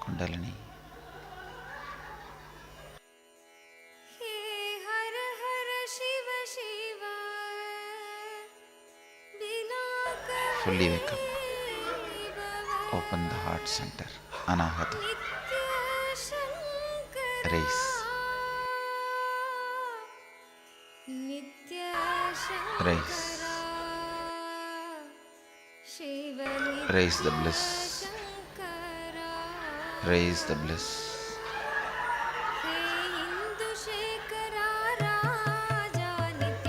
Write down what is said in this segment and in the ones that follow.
Kundalini. Fully wake up. Open the heart center. Anahata. Raise. Raise. Raise the bliss. Raise the bliss.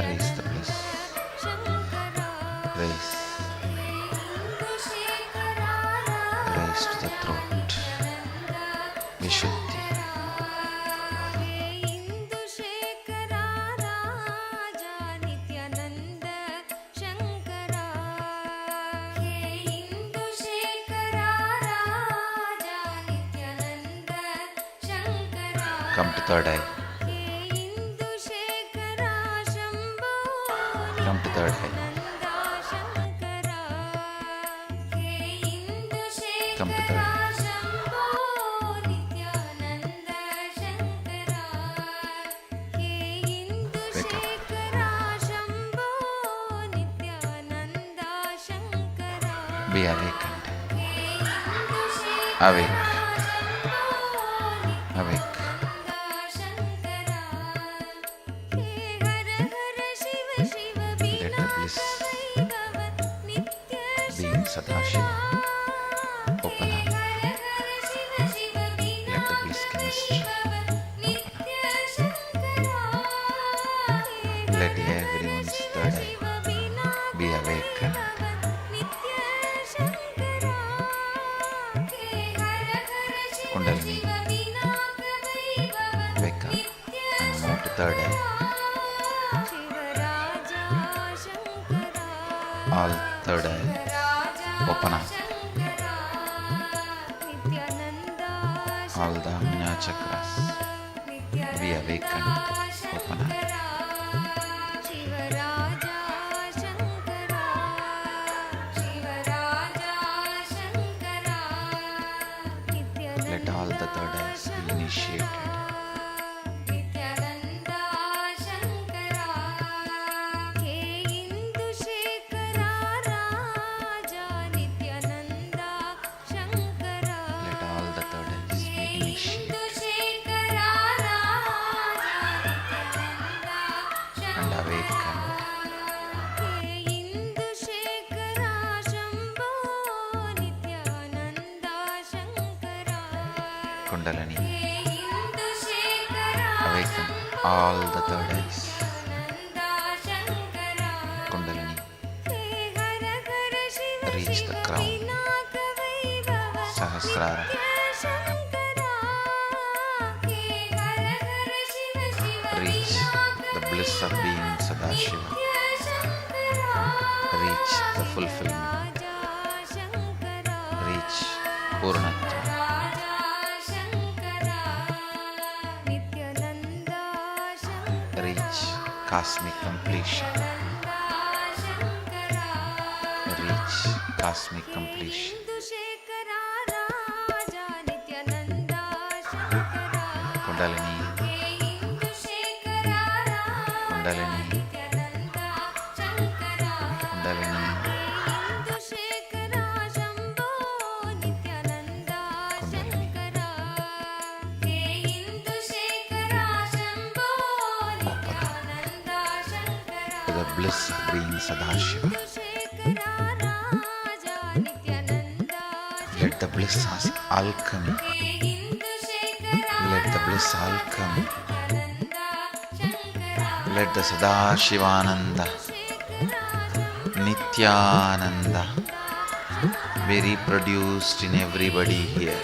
Raise the bliss. Raise. Raise to the throat. Vishuddhi. Come to third eye. Come to third eye. Come to third eye. Wake up. Be awakened. Awake. Awake. Let the bliss being Sadashiva open up. Let the bliss chemistry open up. Let everyone's third eye be awakened. Kundalini, wake up and move to third eye. All third eye open up. All the Ajna chakras be awakened. Open up. Let all the third eyes be initiated. And awakened. Kundalini, awaken all the third eyes. Kundalini, reach the crown. Sahasrara, reach the bliss of being Sadashiva. Reach the fulfillment. Reach Purnatva. Reach cosmic completion. Reach cosmic completion. Kundalini, Kundalini, Kundalini, Kundalini. Open up to the bliss of being Sadashiva. Let the bliss alchemy. Let the bliss alchemy. Let the Sadashivananda, Nityananda be reproduced in everybody here.